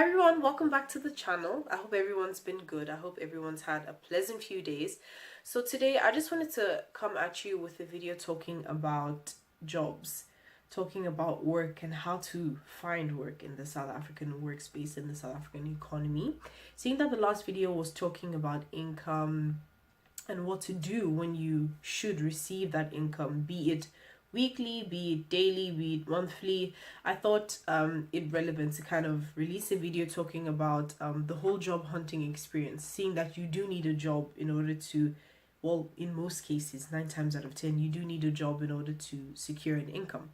Hi everyone, welcome back to the channel. I hope everyone's been good. I hope everyone's had a pleasant few days. So today I just wanted to come at you with a video talking about jobs, talking about work and how to find work in the South African workspace, in the South African economy. Seeing that the last video was talking about income and what to do when you should receive that income, be it weekly, be it daily, be it monthly, I thought it relevant to kind of release a video talking about the whole job hunting experience, seeing that you do need a job in order to, well, in most cases, 9 times out of 10, you do need a job in order to secure an income.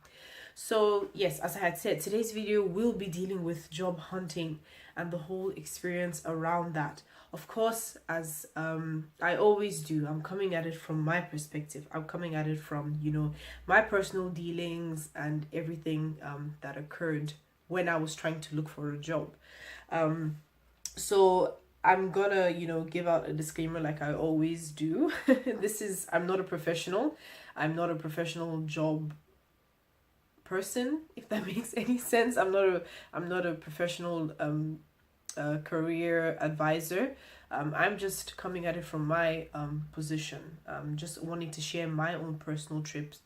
So yes, as I had said, today's video will be dealing with job hunting and the whole experience around that. Of course, as I always do, I'm coming at it from my perspective. I'm coming at it from, my personal dealings and everything that occurred when I was trying to look for a job. So I'm gonna, give out a disclaimer like I always do. I'm not a professional. I'm not a professional job person, if that makes any sense. I'm not a professional career advisor. I'm just coming at it from my position, just wanting to share my own personal tips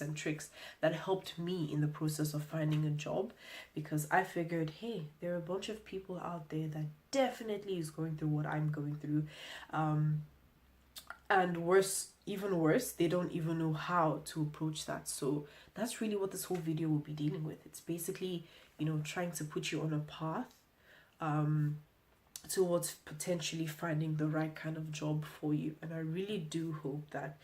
and tricks that helped me in the process of finding a job, because I figured, hey, there are a bunch of people out there that definitely is going through what I'm going through, and worse, even worse, they don't even know how to approach that. So that's really what this whole video will be dealing with. It's basically, trying to put you on a path towards potentially finding the right kind of job for you. And I really do hope that,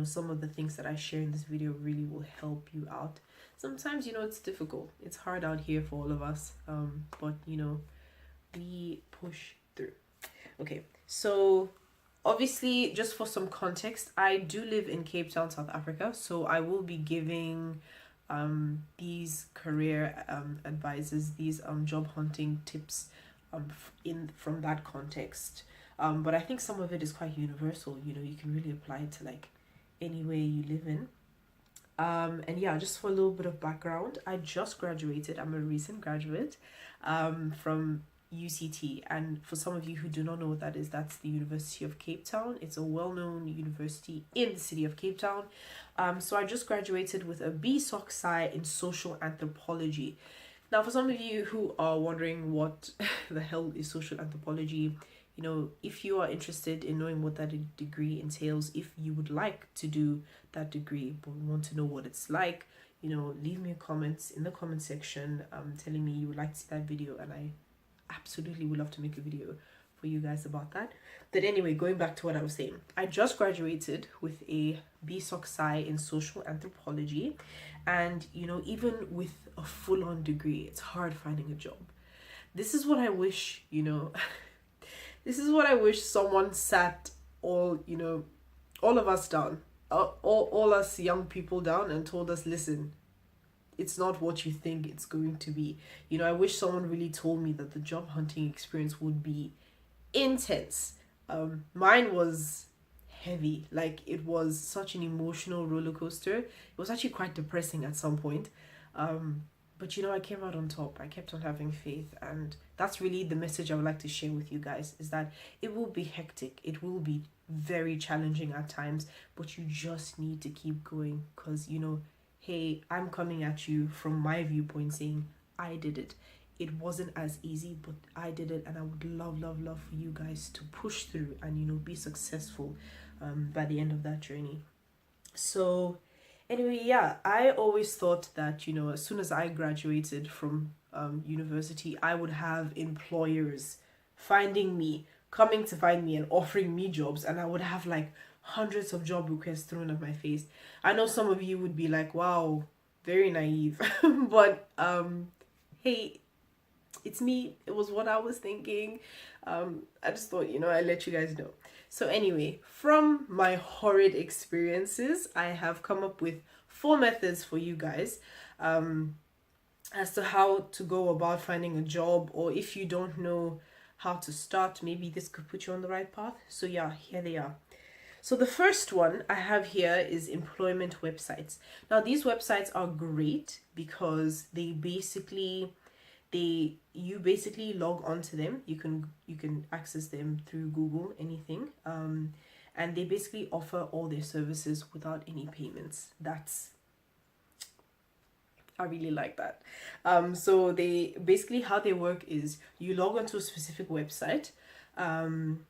some of the things that I share in this video really will help you out. Sometimes, it's difficult. It's hard out here for all of us. But, we push through. Okay, so obviously, just for some context, I do live in Cape Town, South Africa, so I will be giving these career advices, these job hunting tips from that context. But I think some of it is quite universal. You can really apply it to like anywhere you live in. And yeah, just for a little bit of background, I just graduated. I'm a recent graduate from UCT, and for some of you who do not know what that is, that's the University of Cape Town. It's a well-known university in the city of Cape Town. So I just graduated with a BSOC Sci in social anthropology. Now, for some of you who are wondering what the hell is social anthropology, if you are interested in knowing what that degree entails, if you would like to do that degree but want to know what it's like, leave me a comment in the comment section telling me you would like to see that video, and I absolutely would love to make a video for you guys about that. But anyway, going back to what I was saying, I just graduated with a BSOC Sci in social anthropology, and even with a full-on degree, it's hard finding a job. This is what I wish, this is what I wish someone sat all of us down, all us young people down, and told us, listen, it's not what you think it's going to be. I wish someone really told me that the job hunting experience would be intense. Mine was heavy. Like, it was such an emotional roller coaster. It was actually quite depressing at some point. But I came out on top. I kept on having faith, and that's really the message I would like to share with you guys, is that it will be hectic. It will be very challenging at times, but you just need to keep going, because hey, I'm coming at you from my viewpoint saying I did it. It wasn't as easy, but I did it, and I would love for you guys to push through and be successful by the end of that journey. So anyway, yeah, I always thought that as soon as I graduated from university, I would have employers coming to find me and offering me jobs, and I would have like hundreds of job requests thrown at my face. I know some of you would be like, wow, very naive. But hey, it's me. It was what I was thinking. I just thought, I'd let you guys know. So anyway, from my horrid experiences, I have come up with 4 methods for you guys as to how to go about finding a job, or if you don't know how to start, maybe this could put you on the right path. So yeah, here they are. So the first one I have here is employment websites. Now, these websites are great because they you basically log on to them. You can access them through Google, anything, and they basically offer all their services without any payments. I really like that. So they basically, how they work is you log onto a specific website, and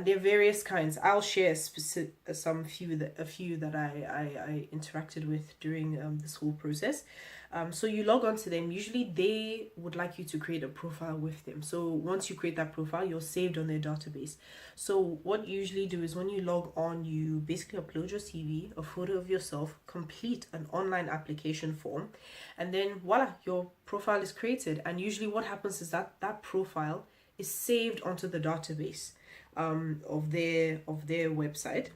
there are various kinds. I'll share a few that I interacted with during this whole process. So you log on to them. Usually they would like you to create a profile with them. So once you create that profile, you're saved on their database. So what you usually do is when you log on, you basically upload your CV, a photo of yourself, complete an online application form, and then voila, your profile is created. And usually what happens is that profile is saved onto the database of their website.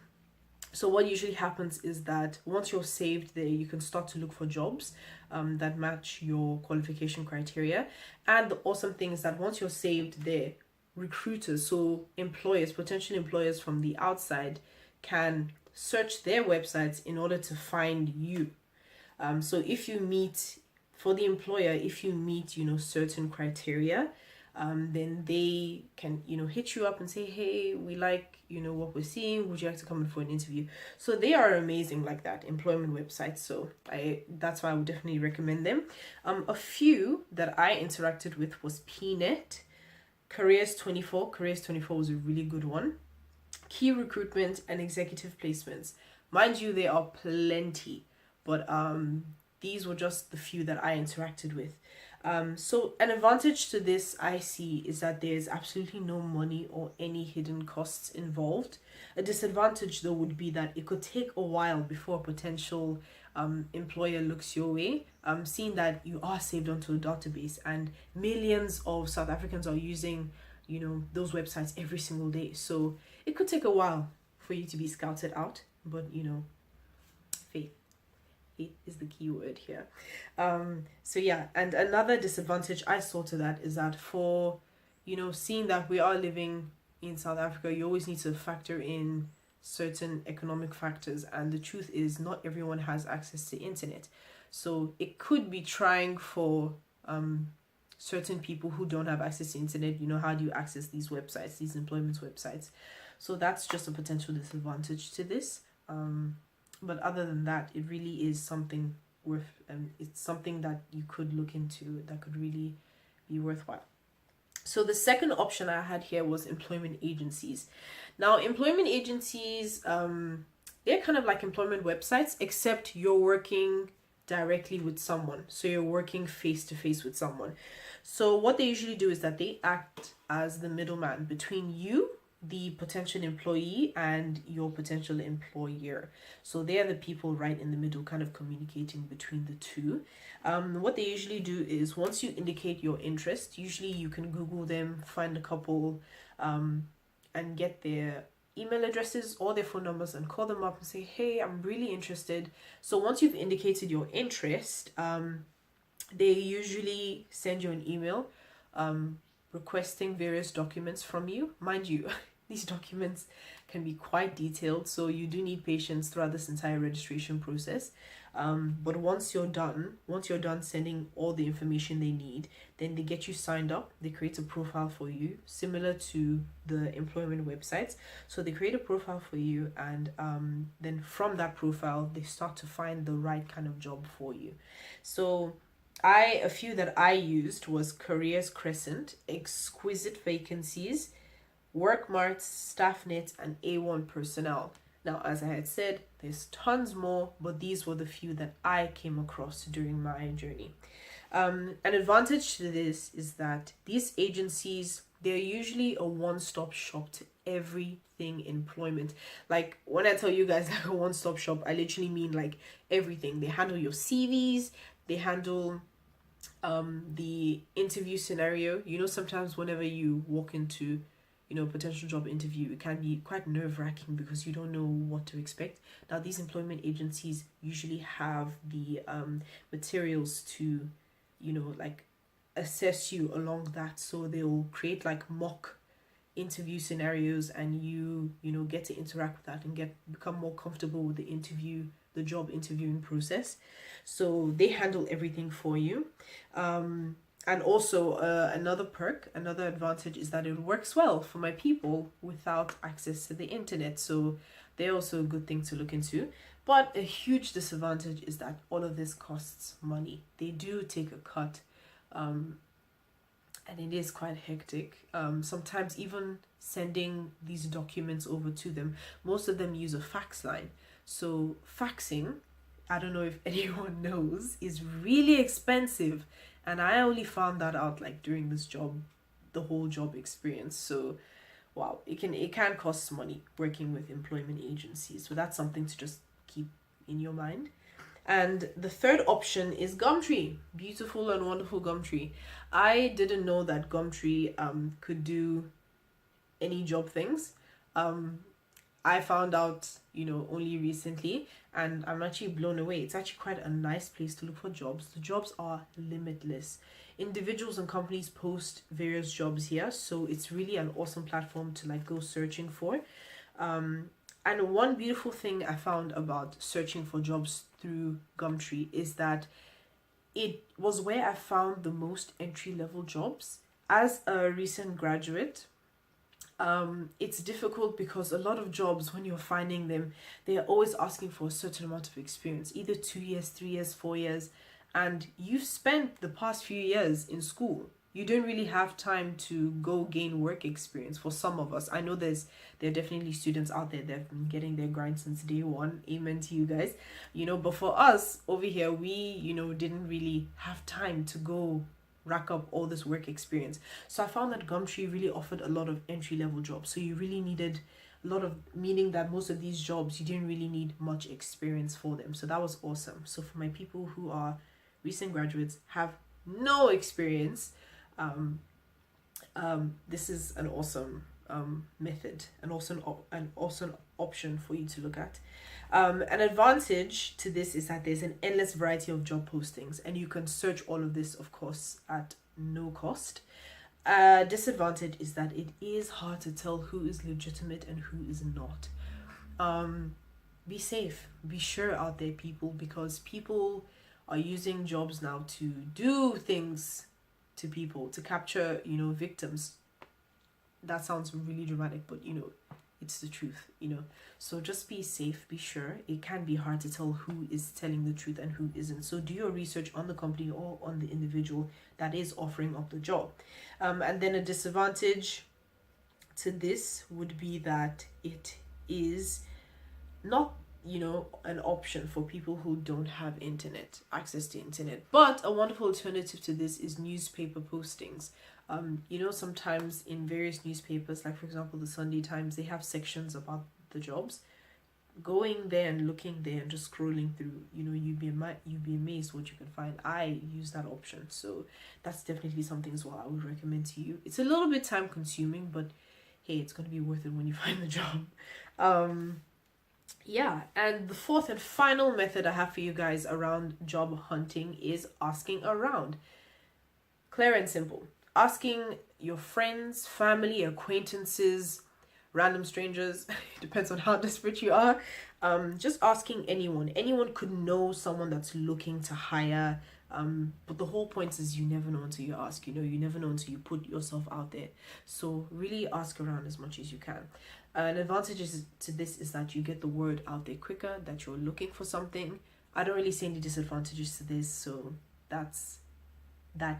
So what usually happens is that once you're saved there, you can start to look for jobs that match your qualification criteria. And the awesome thing is that once you're saved there, recruiters, so employers, potential employers from the outside, can search their websites in order to find you. So if you meet, for the employer, if you meet, certain criteria, then they can, hit you up and say, hey, we like, what we're seeing. Would you like to come in for an interview? So they are amazing like that, employment websites. So that's why I would definitely recommend them. A few that I interacted with was PNet, Careers24. Careers24 was a really good one. Key Recruitment and Executive Placements. Mind you, there are plenty, but these were just the few that I interacted with. So an advantage to this I see is that there's absolutely no money or any hidden costs involved. A disadvantage though would be that it could take a while before a potential employer looks your way, seeing that you are saved onto a database and millions of South Africans are using, those websites every single day. So it could take a while for you to be scouted out, but faith is the key word here. So yeah, and another disadvantage I saw to that is that for, seeing that we are living in South Africa, you always need to factor in certain economic factors, and the truth is not everyone has access to internet. So it could be trying for certain people who don't have access to internet. How do you access these websites, these employment websites? So that's just a potential disadvantage to this. But other than that, it really is something worth, it's something that you could look into that could really be worthwhile. So the second option I had here was employment agencies. Now, employment agencies, they're kind of like employment websites, except you're working directly with someone. So you're working face to face with someone. So what they usually do is that they act as the middleman between you, the potential employee, and your potential employer. So they are the people right in the middle, kind of communicating between the two. What they usually do is once you indicate your interest, usually you can Google them, find a couple, and get their email addresses or their phone numbers and call them up and say, hey, I'm really interested. So once you've indicated your interest, they usually send you an email requesting various documents from you. Mind you, these documents can be quite detailed, so you do need patience throughout this entire registration process. But once you're done sending all the information they need, then they get you signed up. They create a profile for you, similar to the employment websites. So they create a profile for you, and then from that profile, they start to find the right kind of job for you. So a few that I used was Careers Crescent, Exquisite Vacancies, Workmart, Staffnet, and A1 Personnel. Now, as I had said, there's tons more, but these were the few that I came across during my journey. An advantage to this is that these agencies, they're usually a one-stop shop to everything employment. Like when I tell you guys like a one-stop shop, I literally mean like everything. They handle your CVs, they handle the interview scenario. Sometimes whenever you walk into potential job interview, it can be quite nerve-wracking because you don't know what to expect. Now these employment agencies usually have the materials to like assess you along that. So they'll create like mock interview scenarios, and you get to interact with that and become more comfortable with the job interviewing process. So they handle everything for you. And also another perk, another advantage is that it works well for my people without access to the internet. So they're also a good thing to look into. But a huge disadvantage is that all of this costs money. They do take a cut, and it is quite hectic. Sometimes even sending these documents over to them, most of them use a fax line. So faxing, I don't know if anyone knows, is really expensive. And I only found that out like during this job, the whole job experience. So wow, it can cost money working with employment agencies. So that's something to just keep in your mind. And the third option is Gumtree. Beautiful and wonderful Gumtree. I didn't know that Gumtree could do any job things. I found out, only recently, and I'm actually blown away. It's actually quite a nice place to look for jobs. The jobs are limitless. Individuals and companies post various jobs here, so it's really an awesome platform to like go searching for. And one beautiful thing I found about searching for jobs through Gumtree is that it was where I found the most entry level jobs. As a recent graduate, it's difficult because a lot of jobs, when you're finding them, they are always asking for a certain amount of experience, either 2 years, 3 years, 4 years, and you've spent the past few years in school. You don't really have time to go gain work experience. For some of us, I know there are definitely students out there that have been getting their grind since day one. Amen to you guys. But for us over here, we didn't really have time to go rack up all this work experience. So I found that Gumtree really offered a lot of entry level jobs. So you really needed a lot of, meaning that most of these jobs you didn't really need much experience for them. So that was awesome. So for my people who are recent graduates, have no experience, this is an awesome method, an awesome option for you to look at. An advantage to this is that there's an endless variety of job postings, and you can search all of this, of course, at no cost. Disadvantage is that it is hard to tell who is legitimate and who is not. Be safe, be sure out there, people, because people are using jobs now to do things to people, to capture, victims. That sounds really dramatic, but it's the truth, So just be safe, be sure. It can be hard to tell who is telling the truth and who isn't. So do your research on the company or on the individual that is offering up the job. And then a disadvantage to this would be that it is not an option for people who don't have access to internet. But a wonderful alternative to this is newspaper postings. Sometimes in various newspapers, like for example the Sunday Times, they have sections about the jobs. Going there and looking there and just scrolling through, you'd be amazed what you can find. I use that option, so that's definitely something as well I would recommend to you. It's a little bit time consuming, but hey, it's going to be worth it when you find the job. Yeah, and the fourth and final method I have for you guys around job hunting is asking around. Clear and simple. Asking your friends, family, acquaintances, random strangers, depends on how desperate you are. Just asking anyone. Anyone could know someone that's looking to hire. But the whole point is you never know until you ask. You never know until you put yourself out there. So really ask around as much as you can. An advantage to this is that you get the word out there quicker, that you're looking for something. I don't really see any disadvantages to this, so that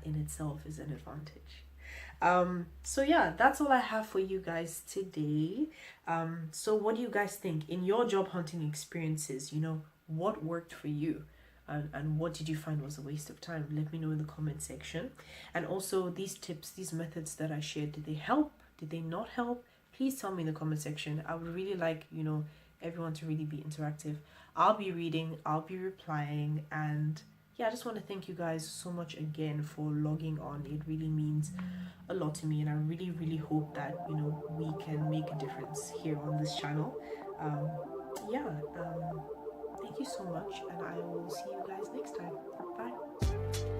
in itself is an advantage. So yeah, that's all I have for you guys today. So what do you guys think in your job hunting experiences? What worked for you? And what did you find was a waste of time? Let me know in the comment section. And also, these tips, these methods that I shared, did they help? Did they not help? Please tell me in the comment section. I would really like, everyone to really be interactive. I'll be reading, I'll be replying, and yeah, I just want to thank you guys so much again for logging on. It really means a lot to me, and I really, really hope that, we can make a difference here on this channel. Thank you so much, and I will see you guys next time. Bye.